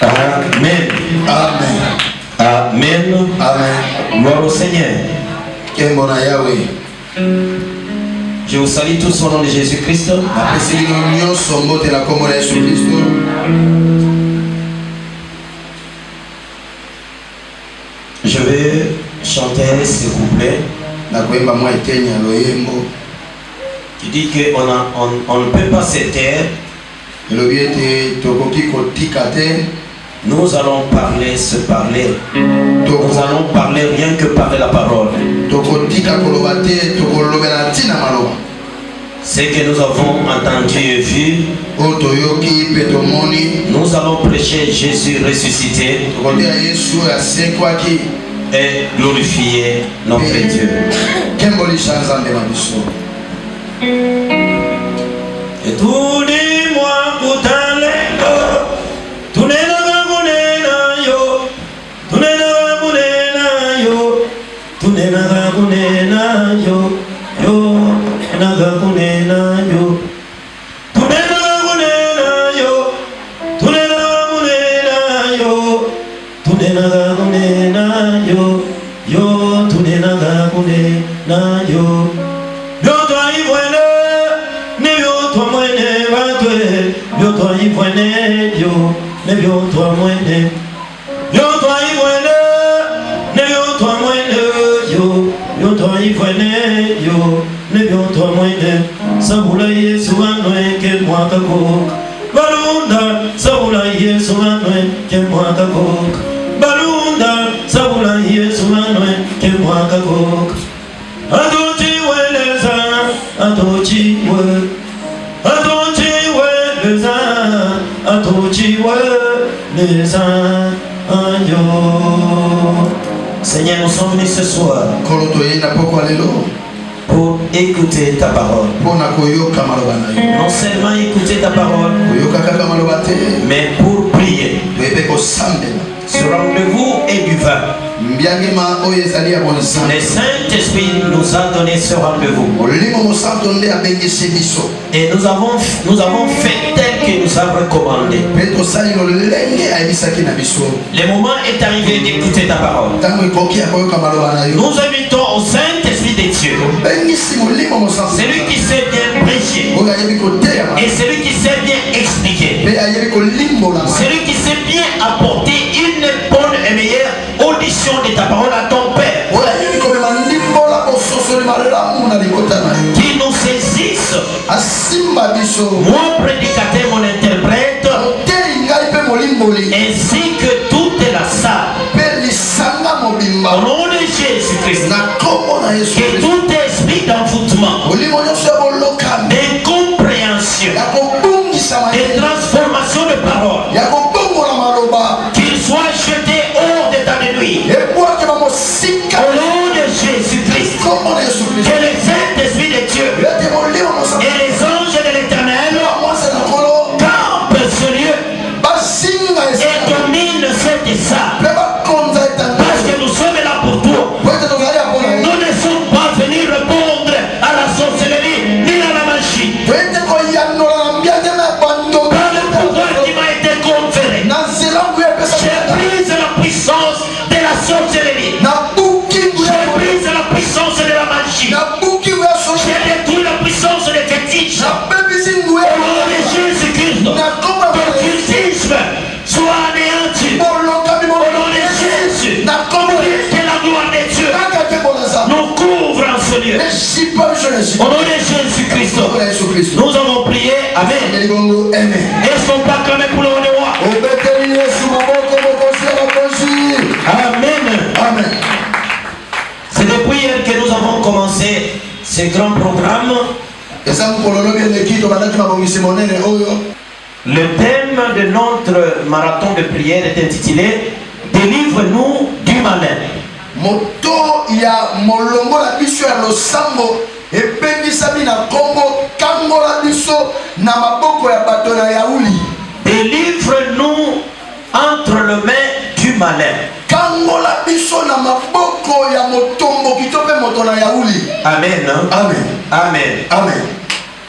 Amen. Amen. Amen. Amen. Gloire au Seigneur. Kembona Yahweh. Je vous salue tous au nom de Jésus-Christ. Je vais chanter ce couplet qui dit qu'on ne peut pas se taire. Nous allons parler, se parler. Nous allons parler rien que parler la parole. Ce que nous avons entendu et vu, nous allons prêcher Jésus ressuscité et glorifier notre Dieu. Et tout dis-moi pour Seigneur, nous sommes venus ce soir pour écouter ta parole. Non seulement écouter ta parole, mais pour prier. Ce rendez-vous est du vin. Le Saint-Esprit nous a donné ce rendez-vous. Et nous avons fait tel que nous a recommandé. Le moment est arrivé d'écouter ta parole. Nous invitons au Saint-Esprit de Dieu, celui qui sait bien prêcher et celui qui sait bien expliquer, celui qui sait bien apporter une bonne et meilleure audition de ta parole à ton Père, qui nous saisisse, moi prédicateur, mon interprète, ainsi que toute la salle, au nom de Jésus-Christ, que tout esprit d'envoûtement, d'incompréhension, de transformation de parole, qu'il soit jeté hors d'état de nuit, au nom de Jésus-Christ, que les Saint-Esprit de Dieu et les anges de l'Éternel campent ce lieu et dominent cette salle, parce que nous sommes là pour toi. Nous ne sommes pas venus répondre à la sorcellerie ni à la magie. Par le pouvoir qui m'a été conféré, j'ai pris la puissance de la sorcellerie, j'ai pris la puissance de la magie, j'ai détruit la puissance des fétiches. Au nom de Jésus-Christ, que cultisme soit anéanti. Au nom de Jésus, que la gloire de Dieu nous couvre en ce lieu. Au nom de Jésus-Christ, nous avons prié. Amen. Est-ce qu'on peut acclamer pour le roi? Amen. Amen. C'est depuis hier que nous avons commencé ce grand programme. Le thème de notre marathon de prière est intitulé Délivre-nous du malin. Moto ya molongo la biso ya losambo epengisami na kombo kangola biso na maboko ya bato na yauli. Délivre-nous entre les mains du malin. Kangola biso na maboko ya motombo kitope moto na yauli. Amen. Amen. Amen. Amen.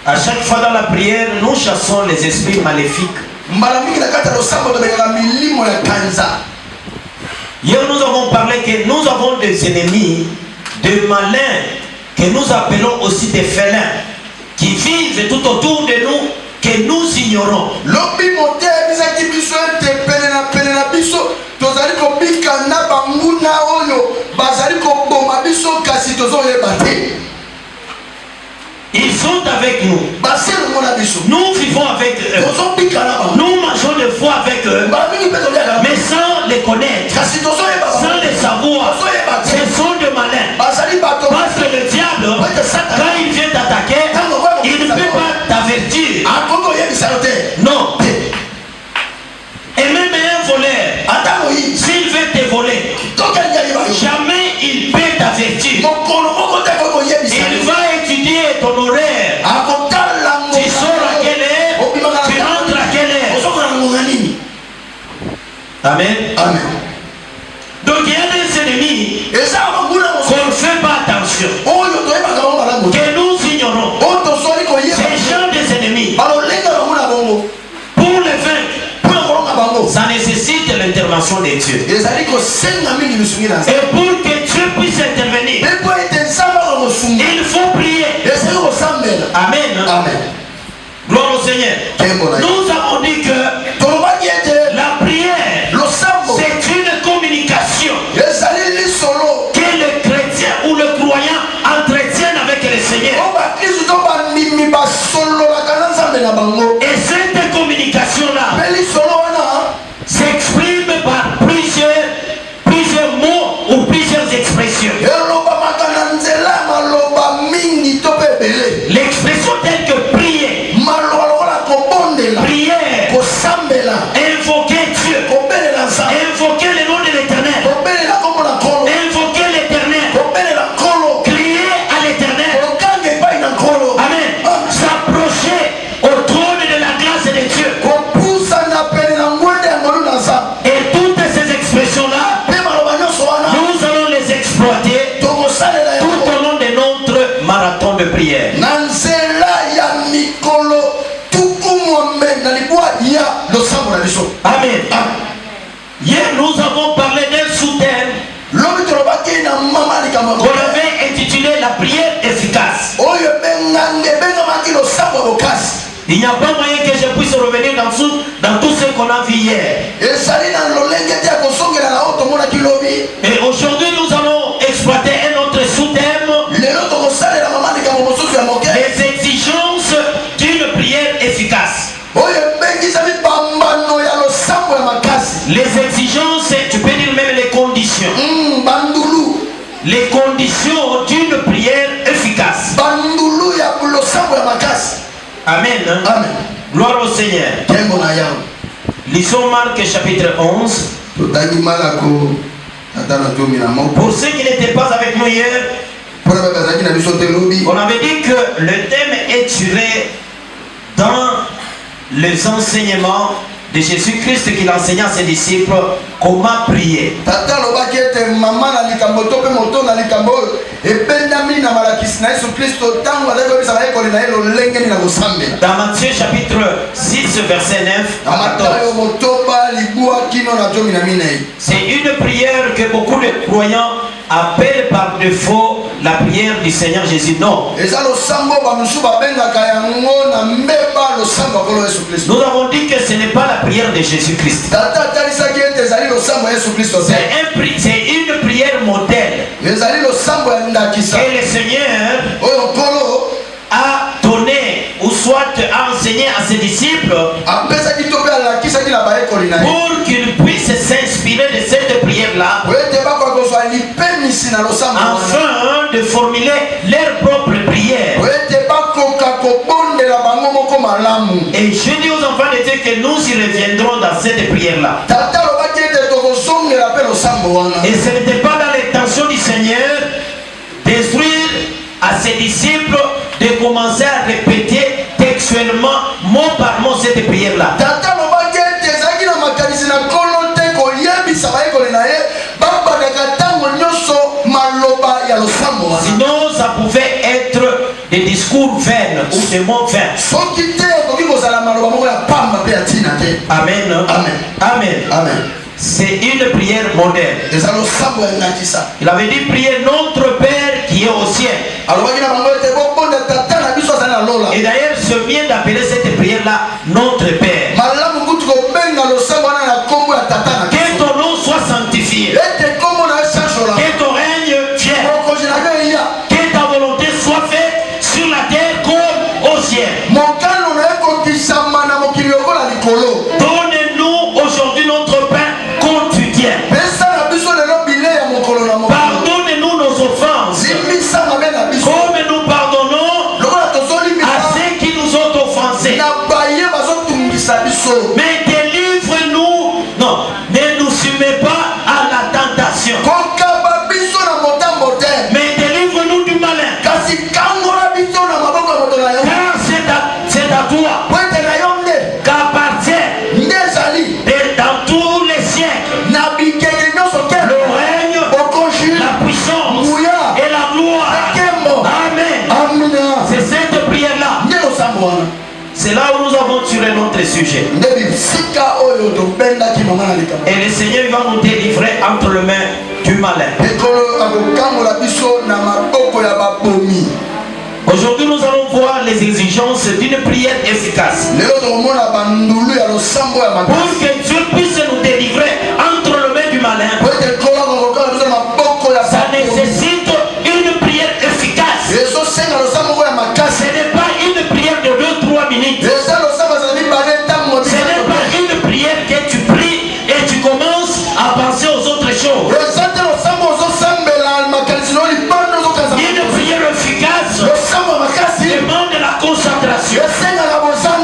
À chaque fois dans la prière, nous chassons les esprits maléfiques. Hier nous avons parlé que nous avons des ennemis, des malins, que nous appelons aussi des félins, qui vivent tout autour de nous, que nous ignorons. Ils sont avec nous. Nous vivons avec eux. Nous mangeons des fois avec eux. Mais sans les connaître, sans les savoir. Ce sont des malins. Parce que le diable, quand il vient t'attaquer, il ne peut pas t'avertir. Non. Et même un voleur, s'il veut te voler, jamais il peut t'avertir. Il va étudier ton horaire. Tu sors à quelle heure, tu rentres à quelle heure. Amen. Amen. Donc il y a des ennemis qu'on ne fait pas attention, que nous ignorons. Ces gens des ennemis, pour les vaincre, ça nécessite l'intervention de Dieu. Et pour que Dieu puisse intervenir, il faut prier. Amen. Amen. Gloire au Seigneur. Nous avons dit que la prière, c'est une communication que le chrétien ou le croyant entretiennent avec le Seigneur. Et cette communication-là s'exprime par plusieurs mots ou plusieurs expressions. L'expression telle que prier, prière, invoquer Dieu, invoquer le nom de l'Éternel, invoquer l'Éternel, crier à l'Éternel. Amen. S'approcher au trône de la grâce de Dieu. Et toutes ces expressions-là, nous allons les exploiter tout au long de notre marathon de prière. Amen. Hier, nous avons parlé d'un sous-thème qu'on avait intitulé la prière efficace. Il n'y a pas moyen que je puisse revenir dans tout ce qu'on a vu hier. Et aujourd'hui, nous allons exploiter un autre sous-thème, les exigences d'une prière efficace. Les exigences, tu peux dire même les conditions. Les conditions d'une prière efficace. Amen. Amen. Gloire au Seigneur. Lisons Marc chapitre 11. Pour ceux qui n'étaient pas avec nous hier, on avait dit que le thème est tiré dans les enseignements de Jésus-Christ qu'il enseignait à ses disciples comment prier. Dans Matthieu chapitre 6 verset 9 à 14. C'est une prière que beaucoup de croyants appellent par défaut la prière du Seigneur Jésus. Non. Nous avons dit que ce n'est pas la prière de Jésus-Christ. C'est une prière modèle que le Seigneur a donné ou soit a enseigné à ses disciples pour qu'ils puissent s'inspirer de cette prière-là afin de formuler leur propre prière. Et je dis aux enfants de Dieu que nous y reviendrons dans cette prière-là. Et ce n'était pas dans l'intention du Seigneur d'instruire à ses disciples de commencer à répéter textuellement, mot par mot, cette prière-là. Sinon, ça pouvait être des discours vains ou des mots vains. Amen. Amen. Amen. Amen. C'est une prière moderne. Il avait dit prier notre Père qui est au ciel. Et d'ailleurs, je viens d'appeler cette prière-là notre Père. Que ton nom soit sanctifié. Que ton règne vienne. Que ta volonté soit faite sur la terre comme au ciel. Donne-nous aujourd'hui notre pain quotidien. Pardonne-nous nos offenses, comme nous pardonnons à ceux qui nous ont offensés. Mais délivre-nous, non, ne nous soumets pas à la tentation. Mais délivre-nous du malin. Car c'est à toi qu'appartient dans tous les siècles le règne, la puissance et la gloire. Amen. C'est cette prière-là. C'est là où nous avons tiré notre sujet. Et le Seigneur va nous délivrer entre les mains du malin. Aujourd'hui, nous allons voir les exigences d'une prière efficace. Pour que Dieu puisse nous délivrer entre les mains du malin, ça nécessite une prière efficace. Ce n'est pas une prière de 2-3 minutes. Ce n'est pas une prière que tu pries et tu commences à penser aux autres choses. Une prière efficace demande la concentration.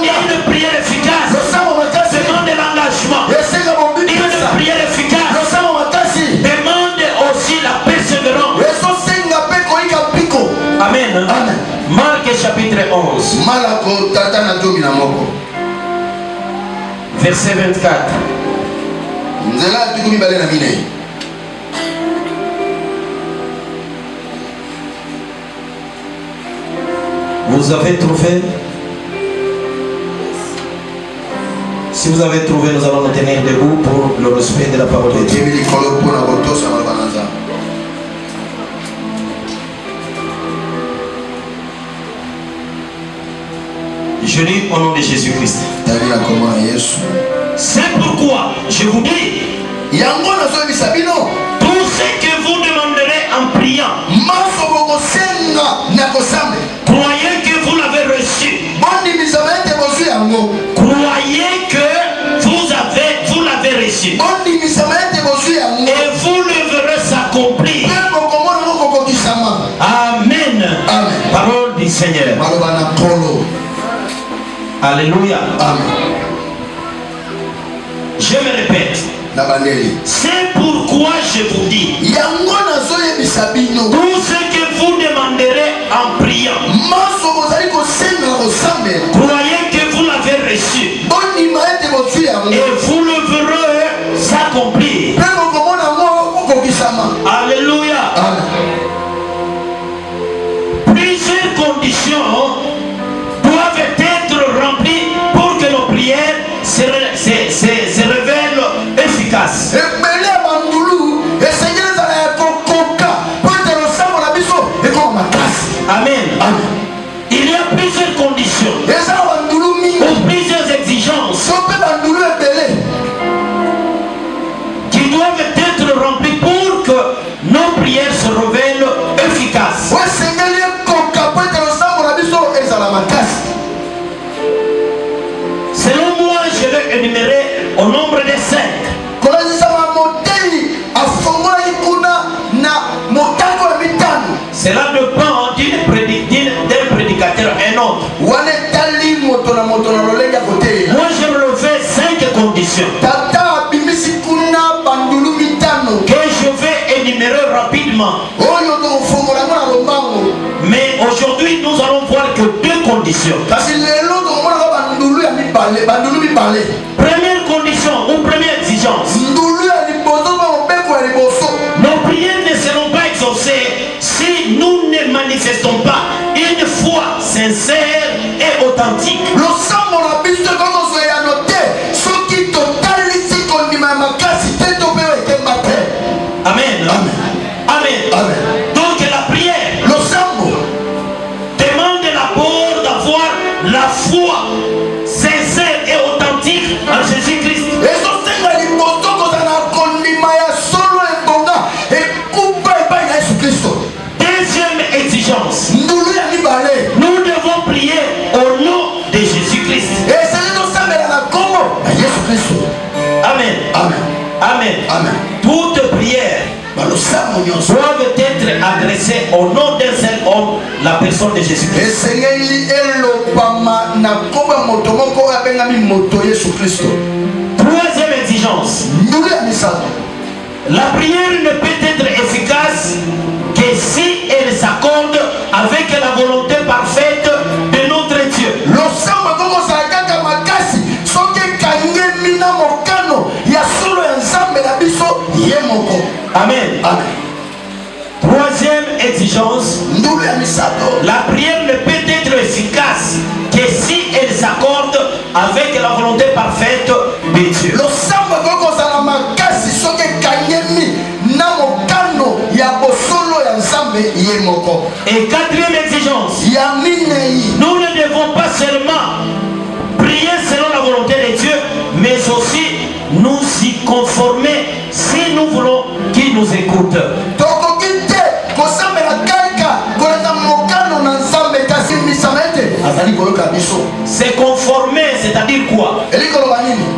Une prière efficace demande l'engagement. Une prière efficace demande aussi la persévérance. Amen. Marc chapitre 11. Verset 24. Vous avez trouvé? Si vous avez trouvé, nous allons nous tenir debout pour le respect de la parole de Dieu. Je lis au nom de Jésus-Christ. C'est pourquoi je vous dis, tout ce que vous demanderez en priant, croyez que vous l'avez reçu. Croyez que vous l'avez reçu. Et vous le verrez s'accomplir. Amen. Parole du Seigneur. Alléluia. Je me répète. C'est pourquoi je vous dis, tout ce que vous demanderez en priant, croyez que vous l'avez reçu. Et vous le verrez s'accomplir. Alléluia. Plusieurs conditions doivent être remplies pour que nos prières se révèlent efficaces. Amen. Il y a plusieurs conditions ou plusieurs exigences qui doivent être remplies pour que nos prières se révèlent efficaces. Selon moi, je vais énumérer au nombre de 5. Cela dépend d'un prédicateur à un autre. Moi, je relevais 5 conditions que je vais énumérer rapidement. Mais aujourd'hui, nous allons voir que 2 conditions. Première condition ou première exigence, nos prières ne seront pas exaucées si nous ne manifestons pas une foi sincère et authentique. Amen. Amen. Toute prière doivent être adressées au nom d'un seul homme, la personne de Jésus-Christ. Troisième exigence. La prière ne peut être efficace que si elle s'accorde avec la volonté parfaite de notre Dieu. Amen. Amen. Troisième exigence. La prière ne peut être efficace que si elle s'accorde avec la volonté parfaite de Dieu. Et quatrième exigence. Nous ne devons pas seulement prier selon la volonté de Dieu, mais aussi nous y conformer si nous voulons qu'il nous écoute. C'est conformer, c'est-à-dire quoi?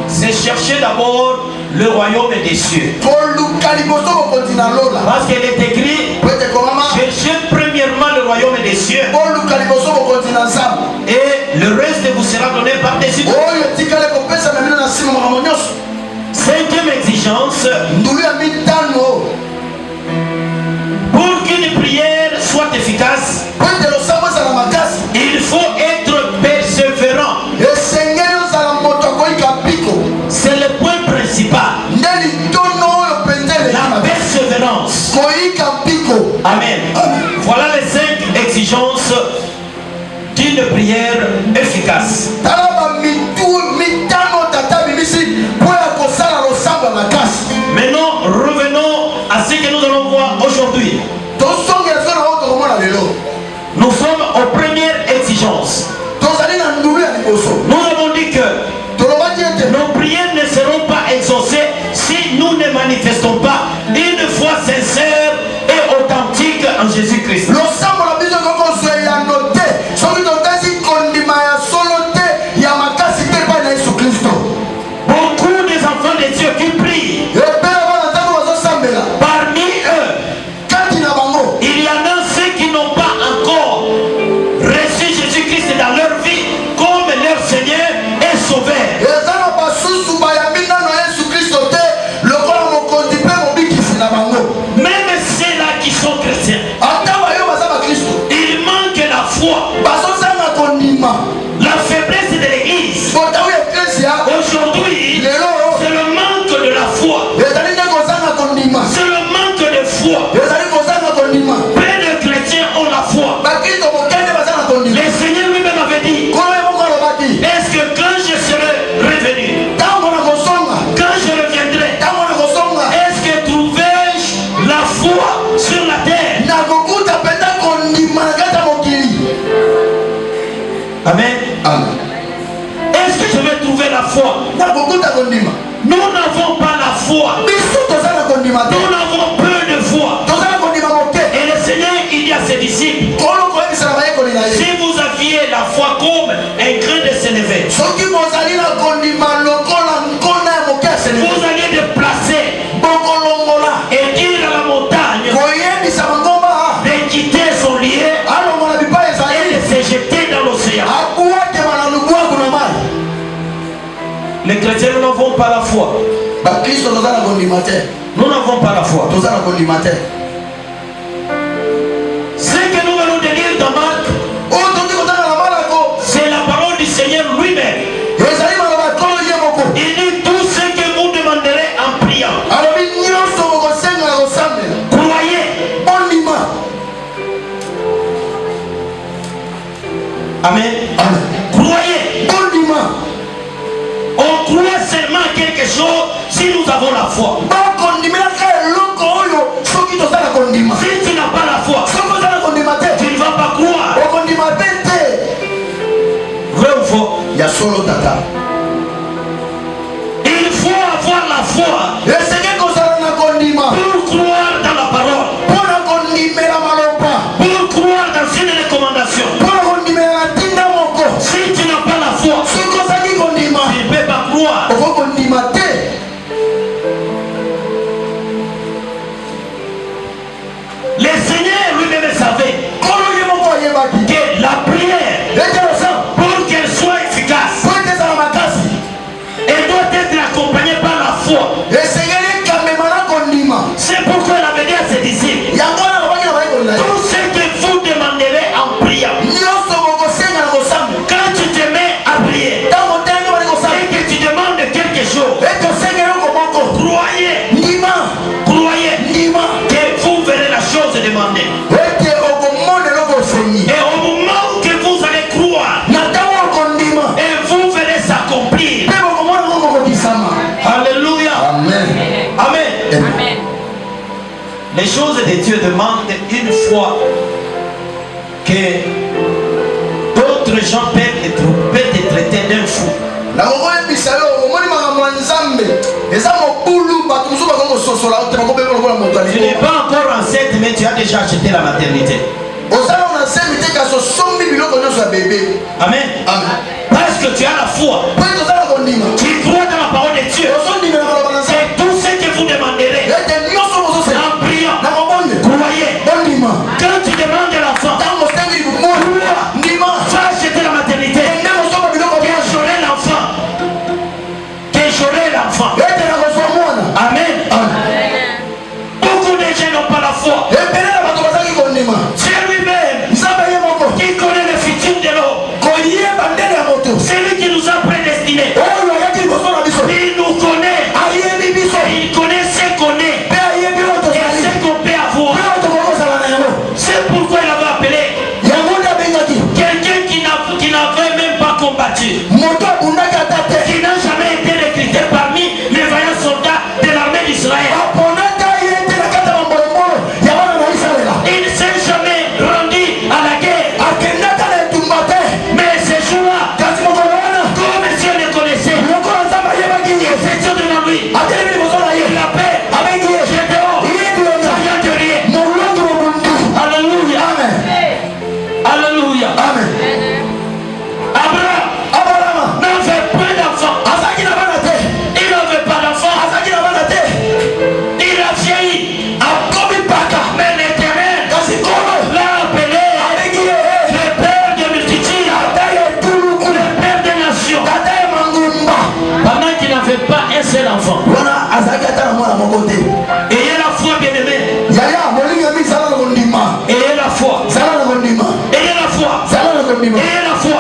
C'est chercher d'abord le royaume des cieux. Parce qu'il est écrit, cherchez premièrement le royaume des cieux, et le reste vous sera donné par-dessus. Cinquième exigence. Pour qu'une prière soit efficace, il faut être persévérant. C'est le point principal. La persévérance. Amen. Voilà les 5 exigences d'une prière efficace. Maintenant, revenons à ce que nous allons voir aujourd'hui. Nous sommes aux premières exigences. Nous avons dit que nos prières ne seront pas exaucées si nous ne manifestons pas une foi sincère et authentique en Jésus-Christ. Beaucoup des enfants de Dieu qui prient, parmi eux, il y en a ceux qui n'ont pas encore reçu Jésus-Christ dans leur vie comme leur Seigneur et Sauveur. Même ceux-là qui sont chrétiens, il manque la foi, la faiblesse de l'église. Aujourd'hui, c'est le manque de la foi, c'est le manque de foi. Peu de chrétiens ont la foi. Le Seigneur lui-même avait dit, est-ce que quand je serai revenu, quand je reviendrai, est-ce que trouverai-je la foi sur la terre? Amen. Est-ce que je vais trouver la foi? Nous n'avons pas la foi. Nous n'avons peu de foi. Et le Seigneur, il dit à ses disciples, si vous aviez la foi comme un grain de sénévé, vous alliez déplacer et dire à la montagne de quitter son lieu et de se jeter dans l'océan. Les chrétiens, nous n'avons pas la foi. Nous n'avons pas la foi. Ce que nous venons de lire dans Marc, c'est la parole du Seigneur lui-même. Il dit tout ce que vous demanderez en priant. Croyez. Amen. Croyez. On croit seulement quelque chose si nous avons la foi. Si tu n'as pas la foi, tu ne vas pas croire. Vrai ou faux? Il faut avoir la foi pour croire dans la parole, pour croire dans une recommandation. Si tu n'as pas la foi, tu ne peux pas croire. Amen. Amen. Amen. Les choses de Dieu demandent une foi que d'autres gens peuvent te traiter d'un fou. Tu n'es pas encore enceinte, mais tu as déjà acheté la maternité. Amen. Parce que tu as la foi. Tu crois dans la parole de Dieu. C'est tout ce que vous demanderez. En priant. Croyez. Quand tu demandes l'enfant, va acheter la maternité. Que j'aurai l'enfant. Amen. Beaucoup de gens n'ont pas la foi. C'est lui-même qui connaît le futur de l'homme. C'est lui qui nous a prédestinés. Il nous connaît. Il connaît ce qu'on est et ce qu'on peut avoir. C'est pourquoi il avait appelé quelqu'un qui n'avait même pas combattu, qui n'a jamais été recruté parmi les vaillants soldats de l'armée d'Israël. Il ne s'est jamais rendu à la guerre. Mais ce jour-là, comme Dieu le connaissait, c'est Dieu devant lui. Il l'appelle. Gédéon, rien de rien. Alléluia. Alléluia. Abraham n'avait pas d'enfant. Il n'avait pas d'enfant. Il a vieilli. Mais l'Éternel l'a appelé le père de multitudes, le père des nations. Pendant qu'il n'avait pas un seul enfant. Ayez la foi, bien-aimé. Ayez la foi. Ayez la foi. Ayez la foi.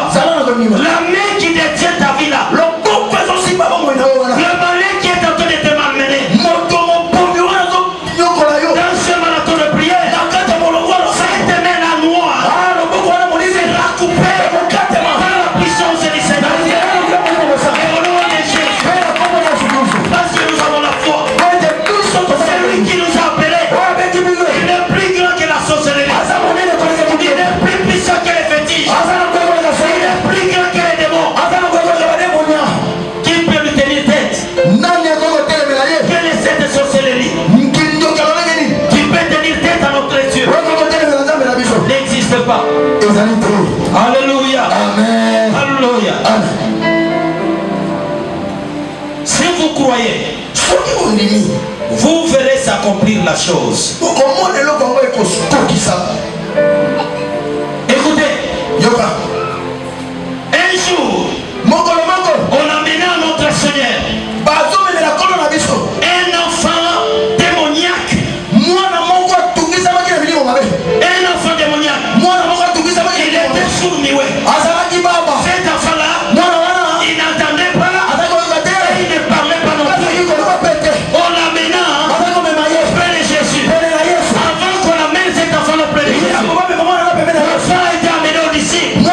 La main qui détient ta vie là. Le malin qui est en train de te malmener. Dans ce marathon de prière, cette main là noire sera coupée par la puissance du Seigneur. Et au nom de Jésus, parce que nous avons la foi, c'est lui qui nous a appelés. Il est plus grand que la sorcellerie. Il est plus puissant que les fétiches. Il est plus grand que les démons. Qui peut lui tenir tête? Quelle est cette sorcellerie qui peut tenir tête à notre Dieu? N'existe pas. Alléluia. Alléluia. Si vous croyez, vous verrez s'accomplir la chose. Écoutez, un jour, on a mené à notre Seigneur un enfant démoniaque. Un enfant démoniaque. Il était sourd, cet enfant-là, il n'entendait pas et il ne parlait pas non plus. On l'amena près de Jésus. Avant qu'on amène cet enfant-là près de Jésus, l'enfant a été amené aux disciples.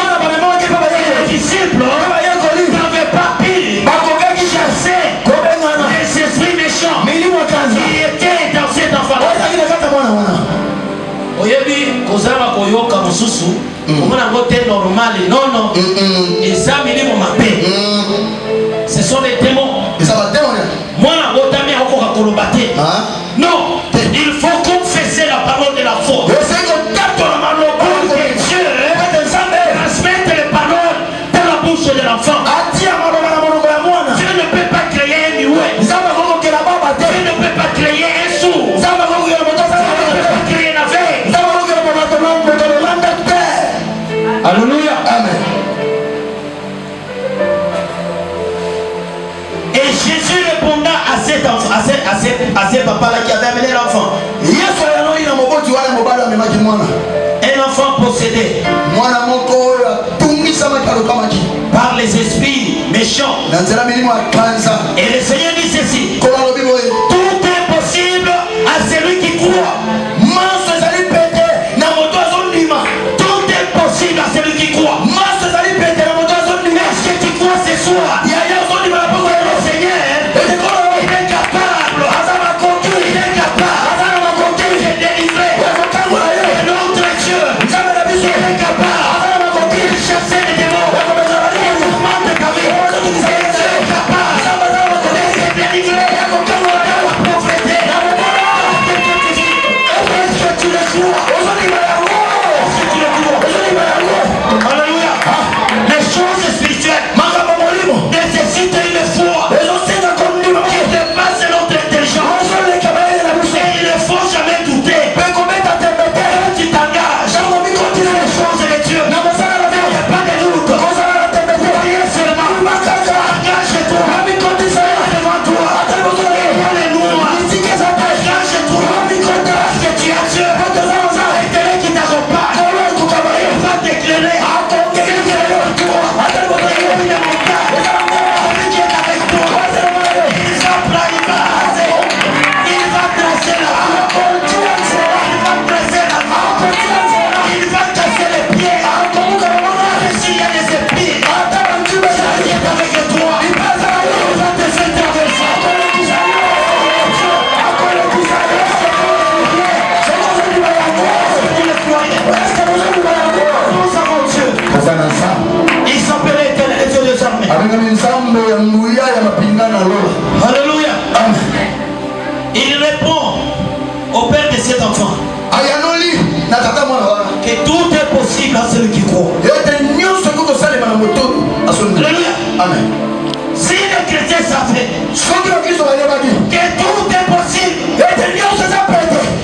Et les disciples n'avaient pas pu chasser les esprits méchants qui étaient dans cet enfant-là. Oyebi kozala koyoka mususu omona ngo te normal non eza milimo mabe. Ce sont des démons. Mwana ngo tami akoka koloba te. Non, il faut confesser la parole de la foi. Pour que Dieu transmette les paroles dans la bouche de l'enfant. Dieu ne peut pas créer un muet. Dieu ne peut pas créer un sourd. Dieu ne peut pas créer un aveugle. Alléluia. Amen. Et Jésus répondant à ces papas-là qui avaient amené l'enfant. Un enfant possédé par les esprits méchants. Et le Seigneur dit ceci: tout est possible à celui qui croit. Tout est possible à celui qui croit. Est-ce que tu crois ce soir? Le Seigneur, il est capable enfant. Que tout est possible à celui qui croit. Alléluia. Amen. Si les chrétiens savaient que tout est possible,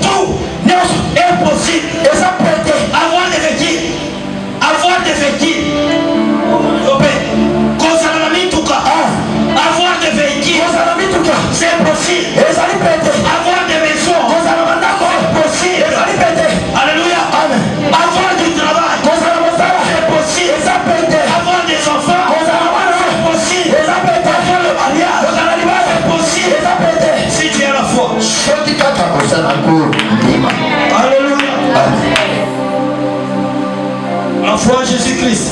tout est possible. Avoir des véhicules, avoir des véhicules, avoir des véhicules, c'est possible. Avoir des maisons, c'est possible. Alléluia. Avoir du travail, c'est possible. Avoir des enfants, c'est possible. Avoir le mariage, c'est possible. Si tu as la foi. Alléluia. La foi en Jésus-Christ.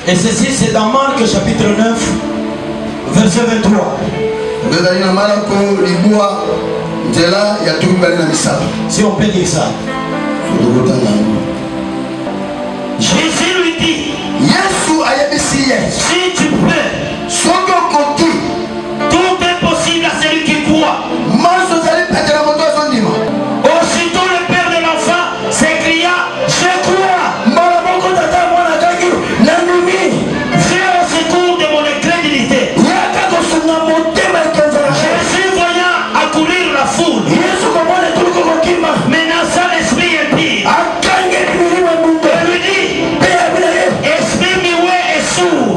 Et ceci c'est dans Marc chapitre 9 verset 23. Si on peut dire ça. Jésus lui dit, si tu peux, tout est possible à celui qui croit. Aussitôt le père de l'enfant s'écria, je crois. Viens au secours de mon incrédulité. Jésus voyant accourir la foule, menaçant l'esprit impie, et lui dit, esprit muet et sourd,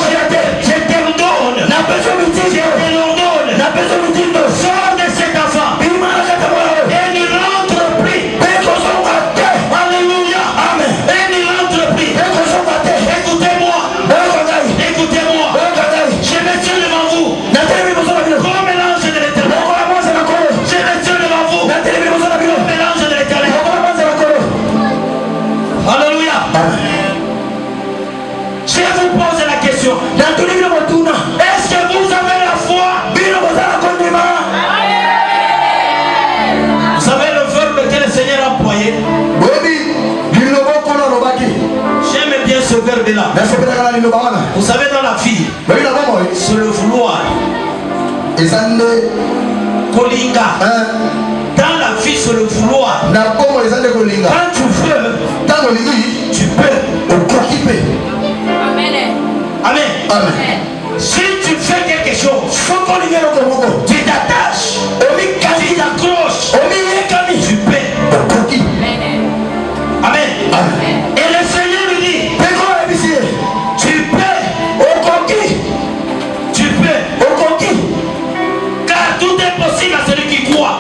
je te l'ordonne, sors de cet enfant, et ne rentre plus. Alléluia. Et ne rentre plus. Écoutez-moi. Je me tiens devant vous comme l'ange de l'Éternel. Je me tiens devant vous comme l'ange de l'Éternel. Alléluia. Je vous pose la question. Est-ce que vous avez la foi? Vous savez le verbe que le Seigneur a employé? J'aime bien ce verbe-là. Vous savez, dans la vie, c'est le vouloir. Kolinga. Dans la vie, c'est le vouloir. Quand tu veux, tu peux. Amen. Si tu fais quelque chose, tu t'attaches, tu t'accroches, tu peux. Amen. Et le Seigneur lui dit, tu peux. Car tout est possible à celui qui croit.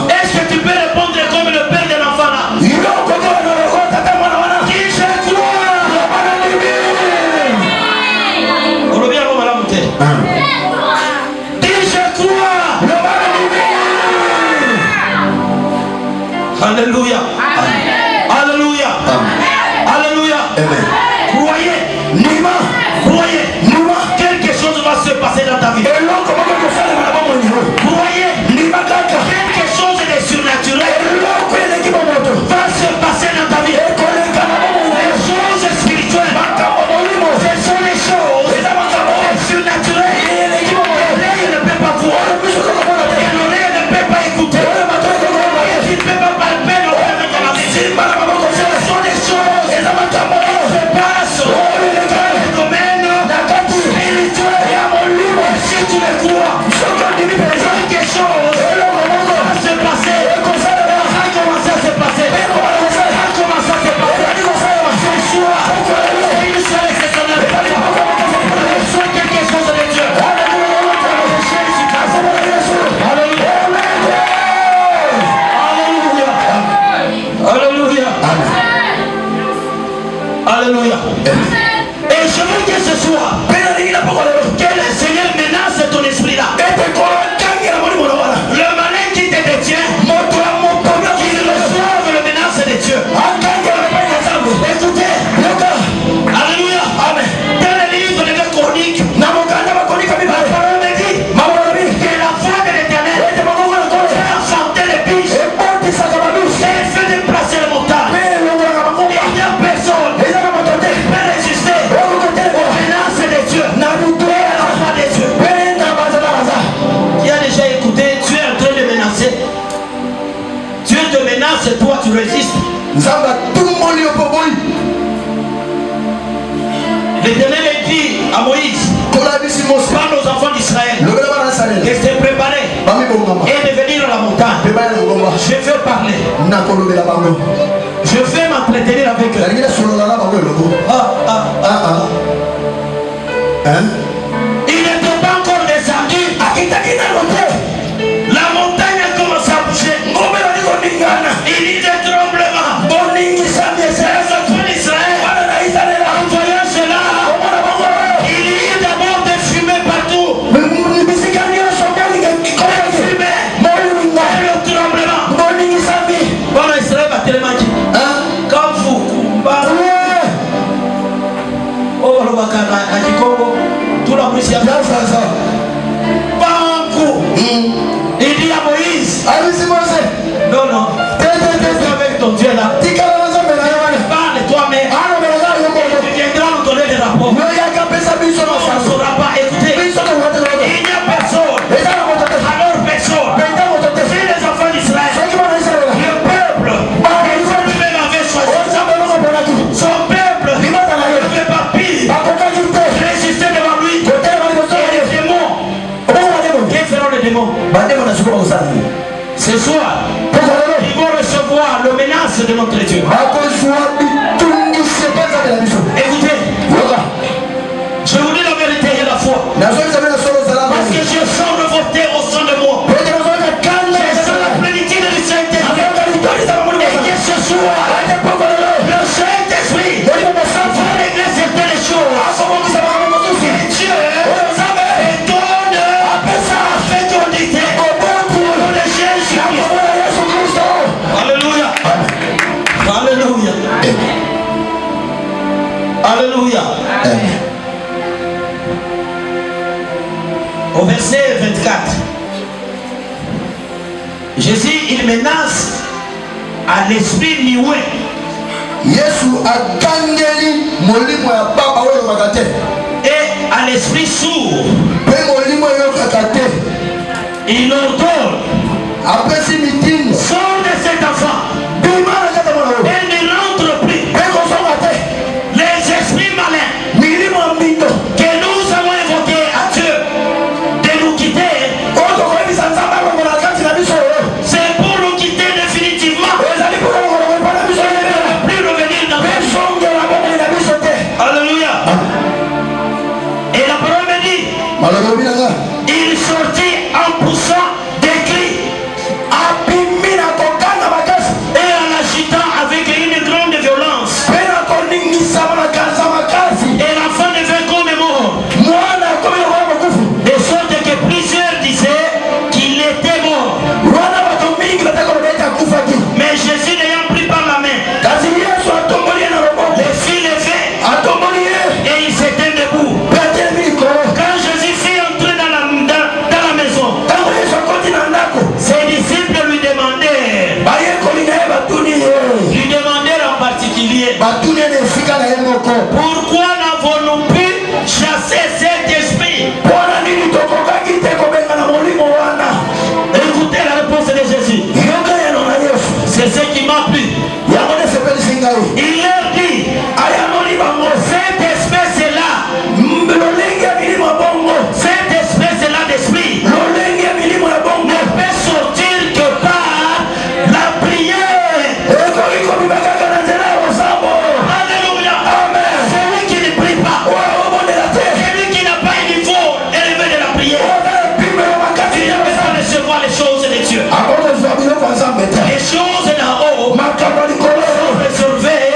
Est-ce que tu peux répondre comme le père de l'enfant là? Qui je crois. On revient à l'homme la montée. Qui je crois. Alléluia. Alléluia. Alléluia. Croyez. Quelque chose va se passer dans ta vie. Croyez. Quelque chose de surnaturel va se passer dans ta vie. Les choses spirituelles, ce sont les choses surnaturelles. L'œil ne peut pas voir, et l'oreille ne peut pas écouter, et tu ne peux pas palper l'oreille. par nos enfants d'Israël et se préparer et de venir à la montagne. Je veux parler. Je vais m'entretenir avec eux. Il n'était pas encore descendu. La montagne a commencé à bouger. Il y a des tremblements. Les enfants d'Israël, en voyant cela, il y a eu d'abord des fumées partout. Des fumées. Et le tremblement. Voilà, Israël va tellement dire. Quand vous parlez, tout la musique a fait ça. Banco. Il dit à Moïse. Non, non. Reste avec ton Dieu là. Parle toi-même. Tu viendras nous donner des rapports. On ne saura pas écouter. Il n'y a personne. Alors personne. C'est les enfants d'Israël. Le peuple. Lui-même avait choisi. Son peuple. Ne fait pas pire. Résister devant lui. Et les démons. Quels seront les démons? Ce soir, ils vont recevoir le menace de notre Dieu. Écoutez, je vous dis la vérité et la foi. Parce que je sens le voter au sein de moi. Je sens la plénitude du Saint-Esprit. Et que ce soir, le Saint-Esprit va régler certaines choses. Et Dieu donne à fécondité pour les Jésus. Alléluia. Alléluia. Alléluia. Au verset 24, Jésus, il menace à l'esprit nioué. Et à l'esprit sourd. Il ordonne. Sors de cet enfant. Et ne rentre plus. Les esprits malins que nous avons invoqués à Dieu de nous quitter, c'est pour nous quitter définitivement. Ne plus revenir dans le monde. Alléluia. Et la parole me dit, il sortit en poussant des cris et en agitant avec une grande violence. Et l'enfant devint comme mort. De sorte que plusieurs disaient qu'il était mort. Mais Jésus n'ayant pris par la main, les fit lever et il s'était debout. Quand Jésus fit entrer dans la maison, ses disciples lui demandèrent en particulier, pourquoi n'avons-nous pu chasser cet esprit? Écoutez la réponse de Jésus. C'est ce qui m'a plu. Il leur dit, cette espèce-là, d'esprit, ne peut sortir que par la prière. Alléluia. Celui qui ne prie pas, celui qui n'a pas un niveau élevé de la prière, il ne peut pas recevoir les choses de Dieu. Les choses d'en haut sont réservées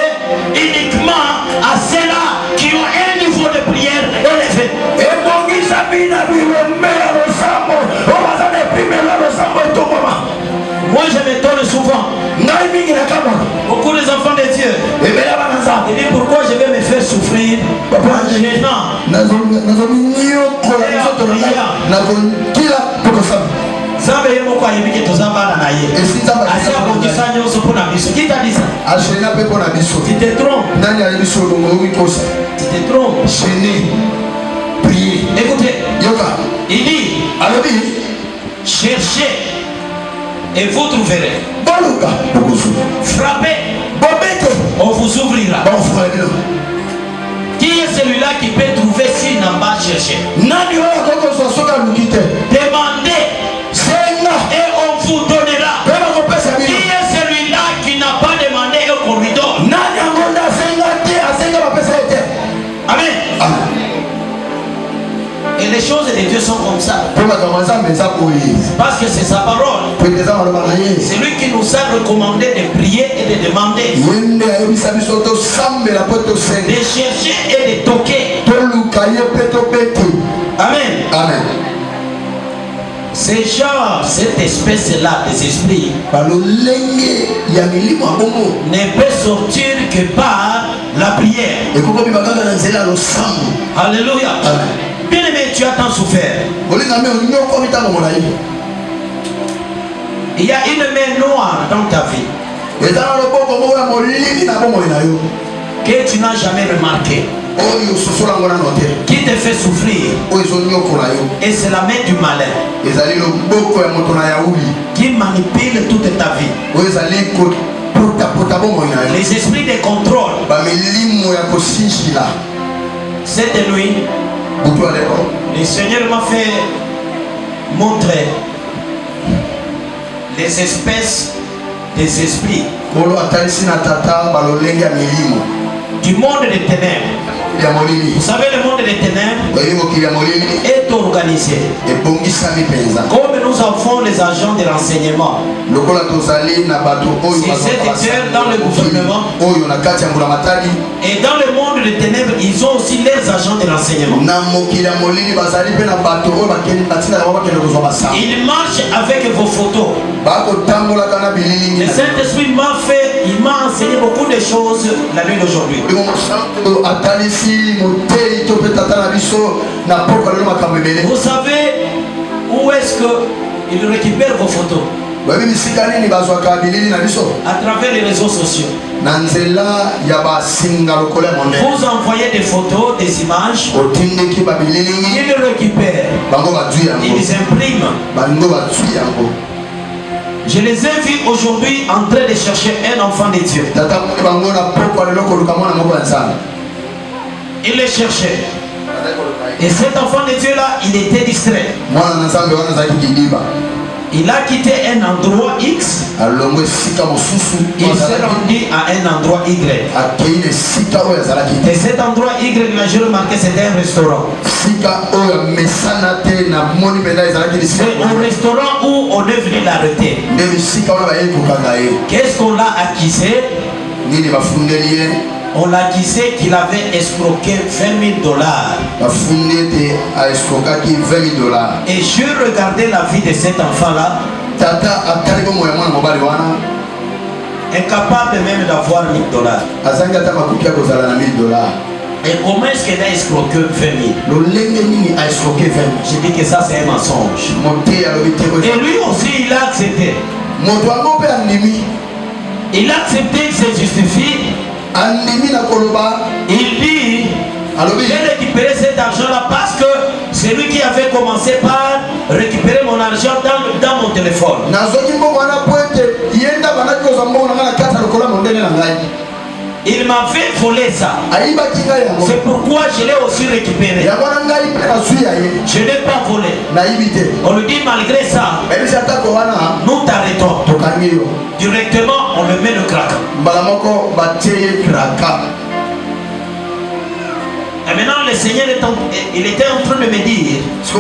uniquement à ceux-là qui ont un niveau de prière élevé. Moi je m'étonne souvent. Beaucoup des enfants de Dieu. Et dit pourquoi je vais me faire souffrir en gênant. Zambe yemo kwa yibiki tozamba na ye. Asia bokisa nyonso pona biso. Qui t'a dit ça? Ashena pe pona biso. Tu te trompes. Nani ali biso longo wikosa. Tu te trompes. Gêner. Prier. Écoutez. Yoka. Il dit. Alobi. Cherchez et vous trouverez. Boluka. Frappez. Bobete. On vous ouvrira. Bon frère. Qui est celui-là qui peut trouver si n'a pas cherché? Nani oyo koko sosoka lukite. Demandez Senga. et on vous donnera. Beba kopesa Qui bino. est celui-là qui n'a pas demandé et qu'on lui donne? Nani angonda senga te asenga bapesa ete. Amen. Amen. Et les choses de Dieu sont comme ça. Parce que c'est sa parole. C'est lui qui nous a recommandé de prier et de demander. De chercher et de toquer. Amen. Amen. Ces gens, cette espèce-là des esprits ne peut sortir que par la prière. Alléluia. Amen. Bien-aimé, tu as tant souffert. Il y a une main noire dans ta vie que tu n'as jamais remarqué, qui te fait souffrir. Et c'est la main du malin qui manipule toute ta vie. Les esprits de contrôle. Cette nuit, le Seigneur m'a fait montrer les espèces des esprits du monde des ténèbres. Vous savez, le monde des ténèbres est organisé comme nous avons les agents de renseignement. Ils étaient dans le gouvernement. Et dans le monde des ténèbres, ils ont aussi les agents de renseignement. Ils marchent avec vos photos. Le Saint-Esprit il m'a enseigné beaucoup de choses la nuit d'aujourd'hui. Vous savez où est-ce qu'il récupère vos photos? À travers les réseaux sociaux. Vous envoyez des photos, des images. Ils les récupèrent. Ils les impriment. Je les ai vus aujourd'hui en train de chercher un enfant de Dieu. Ils les cherchaient. Et cet enfant de Dieu là, il était distrait. Il a quitté un endroit X. Il s'est rendu à un endroit Y. Et cet endroit Y, là, j'ai remarqué, c'était un restaurant. C'est un restaurant où on est venu l'arrêter. Qu'est-ce qu'on l'a accusé? On l'a accusé qu'il avait escroqué $20,000. Et je regardais la vie de cet enfant-là, incapable même d'avoir $1,000. Et comment est-ce qu'il a escroqué 20,000? Je dis que ça c'est un mensonge. Et lui aussi il a accepté. Il a accepté, il se justifie. Il dit, j'ai récupéré cet argent-là parce que c'est lui qui avait commencé par récupérer mon argent dans mon téléphone. Il m'avait volé ça. C'est pourquoi je l'ai aussi récupéré. Je n'ai pas volé. On lui dit malgré ça, nous t'arrêtons. Directement, on le met le crack. Et maintenant, le Seigneur il était en train de me dire, tu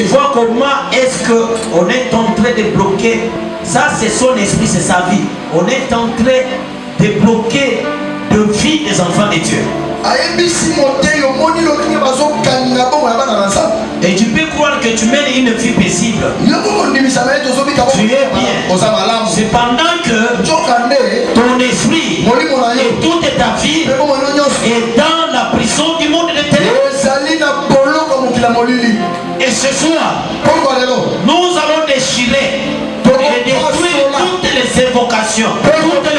vois comment est-ce qu'on est en train de bloquer. Ça, c'est son esprit, c'est sa vie. On est en train de bloquer de vie des enfants de Dieu. Et tu peux croire que tu mènes une vie paisible. Tu es bien. Cependant que ton esprit et toute ta vie est dans la prison du monde de ténèbres. Et ce soir, nous allons déchirer et détruire toutes les invocations, toutes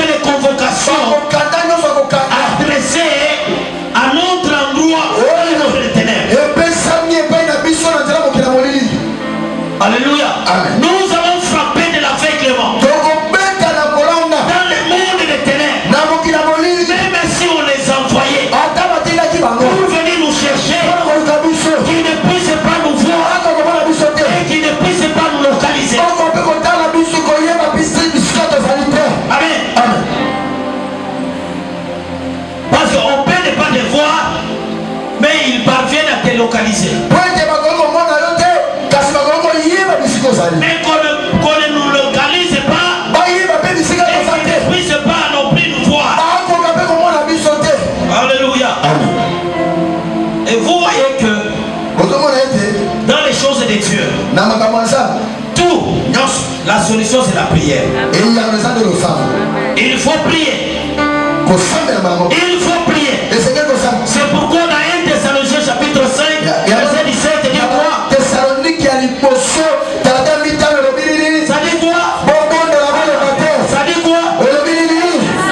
les convocations, adressées à notre endroit où est le ténèbres. Alléluia. Amen. Nous allons frapper de l'aveuglement dans le monde des ténèbres. Même si on les envoie localiser. Mais qu'on ne nous localise pas, et qu'ils ne puissent pas non plus nous voir. Alléluia. Et vous voyez que dans les choses de Dieu, tout, la solution c'est la prière. Il faut prier. Il faut prier. C'est pourquoi dans 1 Thessaloniciens chapitre 5, verset 17, dit quoi? Ça dit quoi? Ça dit quoi?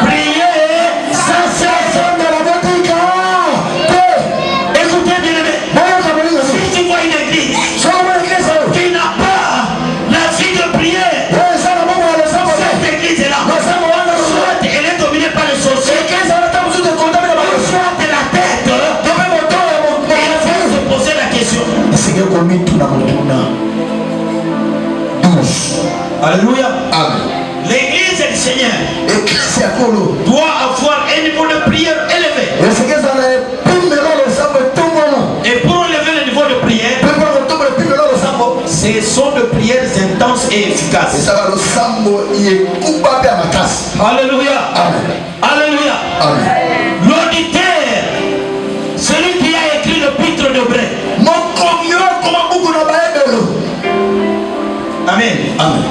Prier sans cesse. Écoutez bien, si tu vois une église qui n'a pas la vie de prière, cette église est là. Soit elle est dominée par les sorciers, soit la tête. Il faut se poser la question. Alléluia. Amen. L'église du Seigneur doit avoir un niveau de prière élevé. Et pour élever le niveau de prière, ce sont de prières intenses et efficaces. Alléluia. Amen. Alléluia. Amen. L'auditeur, celui qui a écrit l'épître d'Hébreux. Amen. Amen.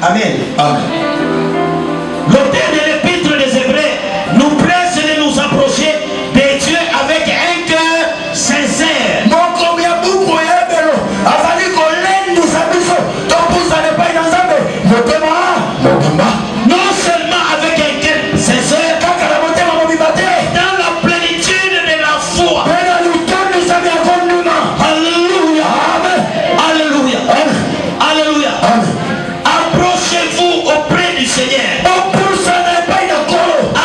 Amen. Amen. L'auteur de l'épître des Hébreux nous presse de nous approcher de Dieu avec un cœur sincère. Non seulement avec un cœur sincère, dans la plénitude de la foi. Alléluia. Alléluia. Alléluia. Approchez-vous auprès du Seigneur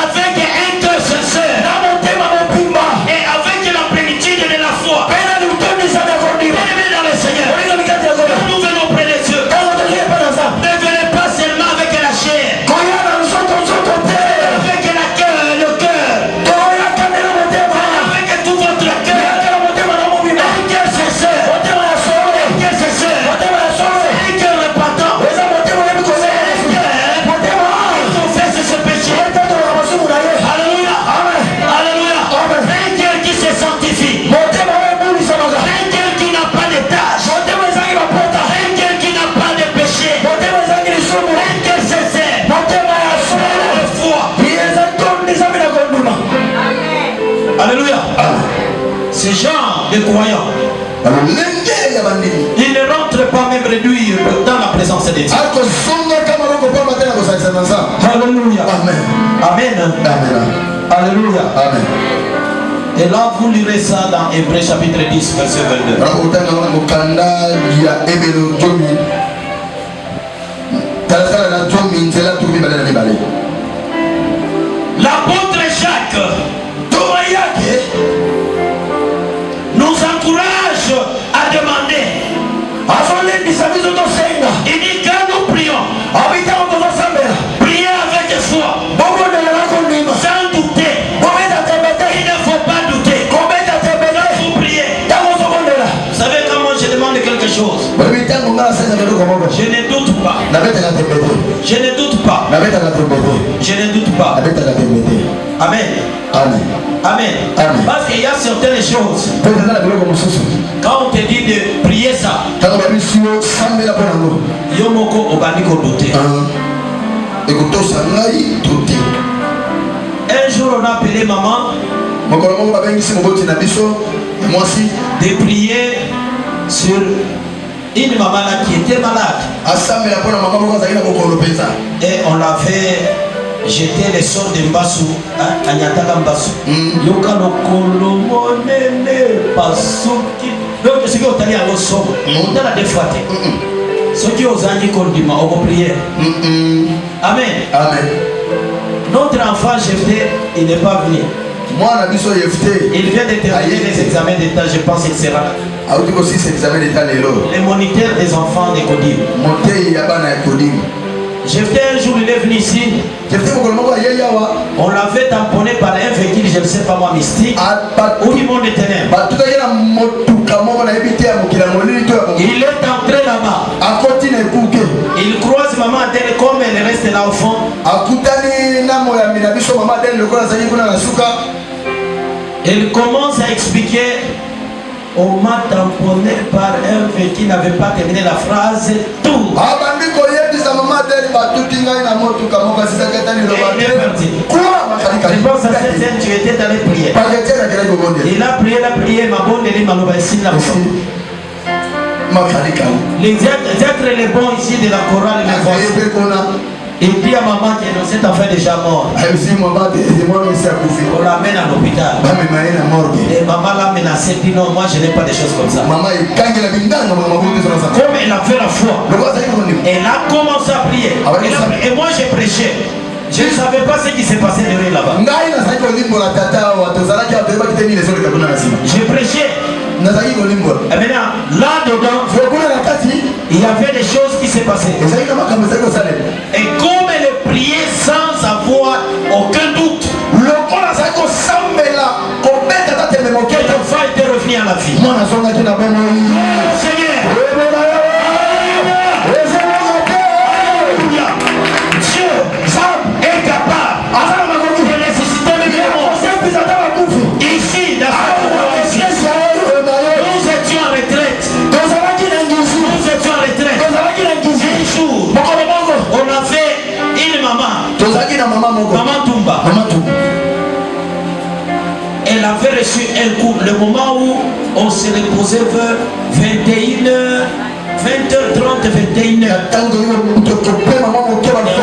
avec un cœur sincère et avec la plénitude de la foi. Bien-aimés dans le Seigneur, nous venons auprès de Dieu. Ne venez pas seulement avec la chair, avec le cœur, avec tout votre cœur. Un cœur sincère, un cœur sincère, un cœur repentant, un cœur qui confesse ses péchés. Alléluia. Alléluia. Un cœur qui se sanctifie, un cœur qui n'a pas de tâche, un cœur qui n'a pas de péché, un cœur sincère, de foi. Alléluia. Ces gens de croyants, ils ne rentrent pas même réduire dans la présence de Dieu. Alléluia. Amen. Amen. Amen. Alléluia. Amen. Et là, vous lirez ça dans Hébreux chapitre 10, verset 22. L'apôtre Jacques nous encourage à demander. Il dit quand nous prions, priez avec foi, sans douter. Il ne faut pas douter. Il faut prier. Vous savez quand moi je demande quelque chose, je ne doute pas. Je ne doute pas. Je ne doute pas. Amen. Amen. Amen. Amen. Parce qu'il y a certaines choses. Quand on te dit de prier ça, Yomoko Obaniko douter. Un jour on a appelé maman de prier sur une maman là qui était malade. Et on l'avait jeté les sorts de Mbassou, Anyataka Mbassou. Yoka no kolomonene pasuki. Donc ce qui est allé à l'ossom, on a la défroité. Ce qui est aux anges condiments, on va prier. Amen. Amen. Notre enfant Jephthé, il n'est pas venu. Il vient de terminer les examens d'état, je pense qu'il sera là. Les moniteurs des enfants de Kodim. Jephthé un jour il est venu ici. On l'avait tamponné par un véhicule, je ne sais pas moi, mystique, ou du monde des ténèbres. était là au fond. Il commence à expliquer. On m'a tamponné par un fait qui n'avait pas terminé la phrase. Tout. Je pense à cette scène, tu étais dans les prières. Il a prié, ma bonne et ma nouvelle signe là. Les êtres les bons ici de la chorale, les voix. Et puis à maman qui est dans cette affaire déjà mort. On l'amène à l'hôpital. Et maman l'a menacé, puis non, moi je n'ai pas des choses comme ça. Comme elle a fait la foi, elle a commencé à prier. Et moi j'ai prêché. Je ne savais pas ce qui s'est passé derrière là-bas. J'ai prêché. Et maintenant, là-dedans, il y avait des choses qui s'est passées. Et comme elle priait sans avoir aucun doute, l'enfant était revenu à la vie. Seigneur, Dieu est capable de ressusciter les morts. Ici, dans nous étions en retraite. Un jour, on avait une maman, Maman Toumba. Elle avait reçu un coup, le moment où on se reposait vers 21h, 20h30, 21h.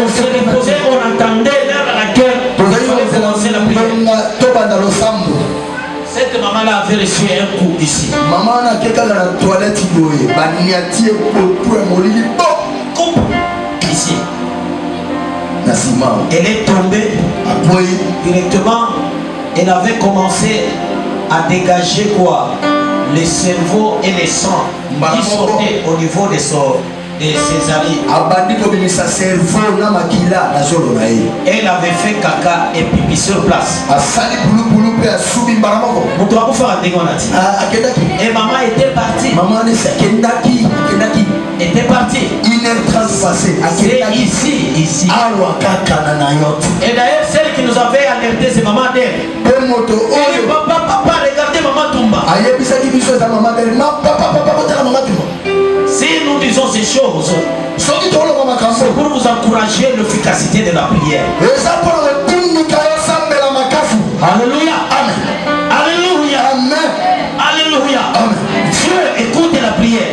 On se reposait, on attendait l'heure à laquelle il fallait commencer la prière. Cette maman-là avait reçu un coup ici. Coupe ici. Elle est tombée directement. Elle avait commencé à dégager quoi? Les cerveaux et les sangs qui sortaient au niveau de ses amis. Elle avait fait caca et pipi sur place. Et maman était partie. Était partie. C'est ici. Et d'ailleurs, celle qui nous avait alerté, c'est maman d'elle. Et papa, regardez maman Toumba. Si nous disons ces choses, c'est pour vous encourager l'efficacité de la prière. Alléluia. Amen. Alléluia. Amen. Alléluia. Amen. Dieu écoute la prière.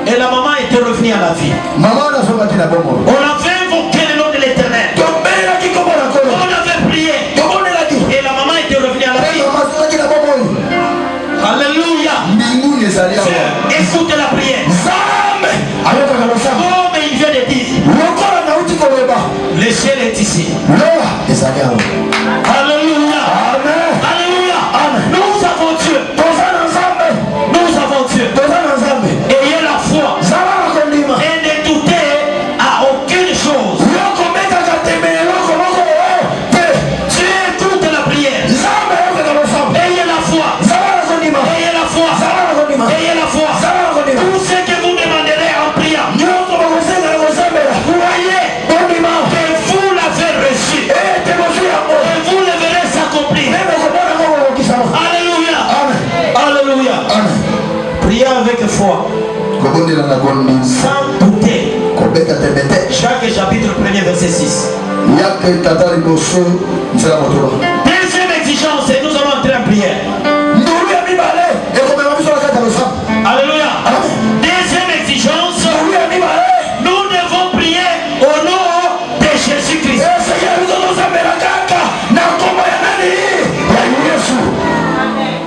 Et la maman était revenue à la vie. On avait invoqué le nom de l'Éternel. On avait prié. Et la maman était revenue à la vie. Alléluia. Dieu écoute la prière. Comme il vient de dire, le ciel est ici. Alléluia. Alléluia. Nous avons Dieu. Nous avons Dieu. Ayez la foi. Et ne doutez à aucune chose. Dieu écoute la prière. Ayez la foi. Ayez la foi. Ayez la foi. Tout ce que vous demanderez en priant, croyez que vous l'avez reçu. Et vous le verrez s'accomplir. Alléluia. Alléluia. Priez avec foi. Sans douter. Jacques chapitre 1er verset 6. Deuxième exigence, et nous allons entrer en prière. Alléluia. Deuxième exigence, nous devons prier au nom de Jésus-Christ.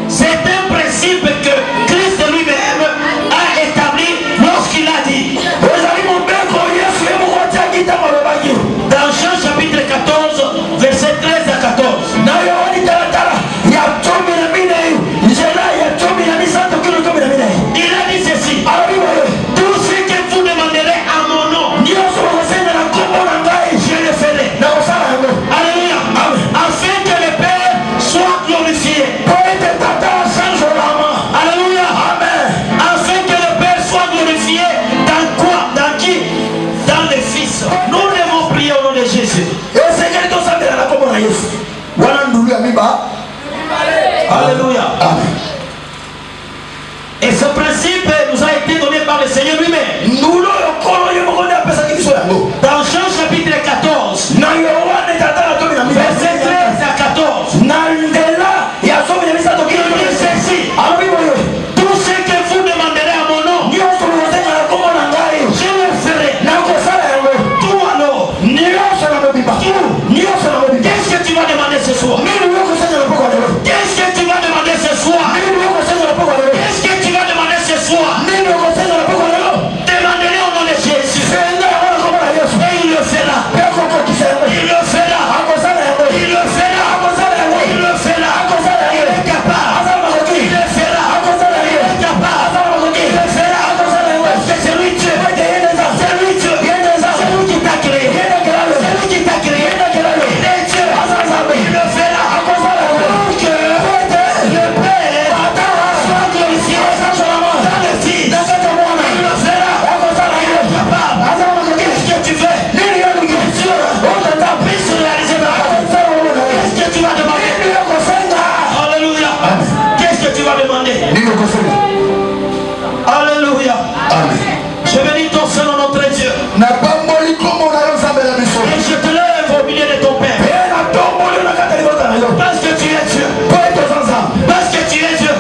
C'est un principe que Christ lui-même a établi lorsqu'il a dit dans Jean chapitre 14, verset 13 à 14. Alléluia. Et ce principe nous a été donné par le Seigneur lui-même. Dans Jean chapitre 14, verset 13 à 14, il dit ceci: tout ce que vous demanderez à mon nom, je le ferai. Tout alors. Qu'est-ce que tu vas demander ce soir? Qu'est-ce que tu vas demander ce soir? Qu'est-ce que tu vas demander ce soir? Demandez-le au nom de Jésus. Et il le fera. Il le fera. Il le fera. Il le fera. Il est capable. Il le fera. Il est capable. Il le fera. Parce que c'est lui Dieu. C'est lui Dieu. C'est lui qui t'a créé. C'est lui qui t'a créé. Il est Dieu. Il le fera. Pour que le Père soit glorifié dans le Fils. Il le fera. Il est capable. Qu'est-ce que tu veux? Dieu puisse réaliser dans la vie. Qu'est-ce que tu vas demander? Alléluia. Qu'est-ce que tu vas demander? Alléluia. Je bénis ton Saint nom, notre Dieu. Et je te lève au milieu de ton Père. Parce que tu es Dieu. Parce que tu es Dieu.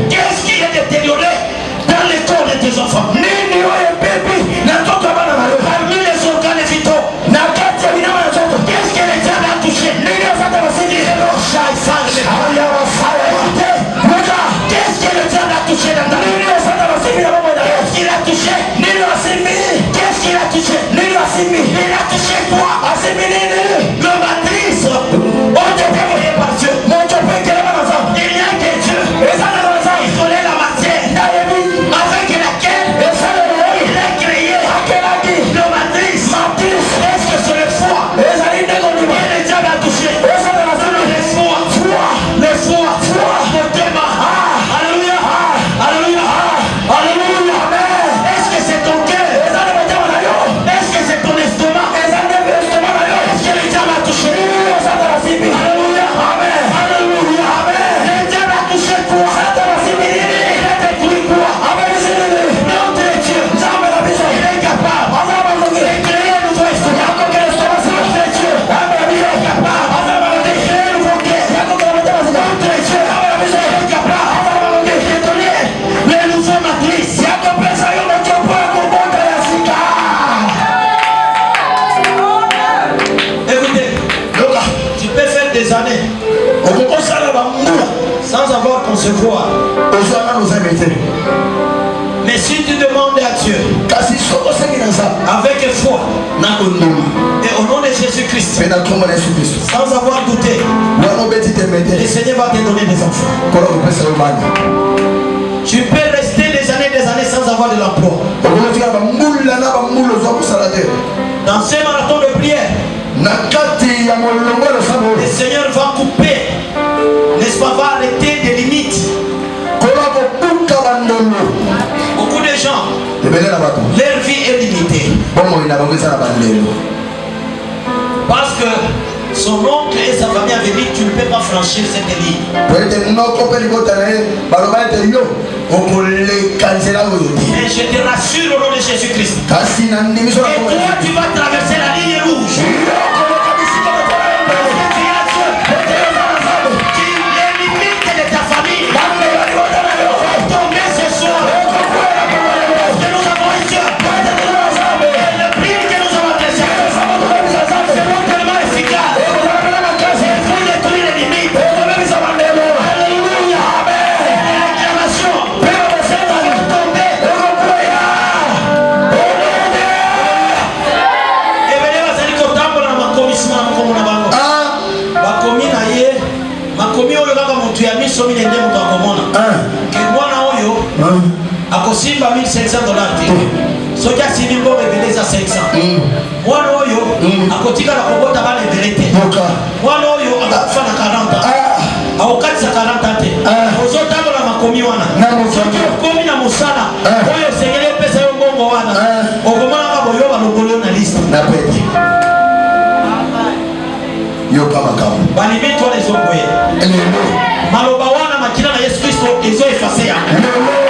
Qu'est-ce qui est détérioré dans les corps de tes enfants? Parmi les organes vitaux, qu'est-ce que le diable a touché? Qu'est-ce que le diable a touché dans ta vie? Qu'est-ce qu'il a touché? Qu'est-ce qu'il a touché? Il a touché quoi? Le matrice. On te dévoyé par Dieu. Il n'y a que Dieu. Il connaît la matière avec laquelle il est créé. Le matrice. Est-ce que c'est le foie? Et le diable a touché. Le foie. Le foie. Le thème. Alléluia. Alléluia. Alléluia. Est-ce que c'est ton cœur? Est-ce que c'est ton estomac? Est-ce que le diable a touché? Alléluia. Alléluia. Le diable a touché quoi? Il a détruit quoi? Notre Dieu, il est capable de créer un nouveau estomac. Notre Dieu, il est capable de créer un nouveau cœur. Notre Dieu, il est capable de donner les nouveaux matrices. Écoutez, tu peux faire des années sans avoir concevoir. Mais si tu demandes à Dieu avec foi et au nom de Jésus-Christ, sans avoir douté, le Seigneur va te donner des enfants. Tu peux rester des années sans avoir de l'emploi. Dans ce marathon de prière, le Seigneur va couper, n'est-ce pas, va arrêter des limites. Beaucoup de gens, leur vie est limitée. Parce que son oncle et sa famille avaient dit que tu ne peux pas franchir cette ligne. Et je te rassure au nom de Jésus-Christ. Et toi, tu vas traverser la ligne rouge. Les limites de ta famille vont tomber ce soir. Parce que nous avons un Dieu. Et le prix que nous avons adressé, c'est non tellement efficace. Il faut détruire les limites. Alléluia. L'acclamation peut tomber. Et venez, vous allez comprendre dans ma commission comme on a bango. Bakomi na ye, makomi oyo kaka mutu ya miso mine nde mutu akomona. Ke mwana oyo akosimba $1,500 te. Soki asimbi mbongo ebele eza 500. Mwana oyo akotikala kobota bana ebele te. Mwana oyo akufa na 40 ans. Akokatisa 40 ans te. Ozotambola makomi wana. Soki okomi na mosala oyo osengeli opesa yo mbongo wana, okomonaka boyoba lokolo na liste. Yo kama kama. Balimi toi les okoye. maloba wana makila na Yesu Kristo ezo efase yango.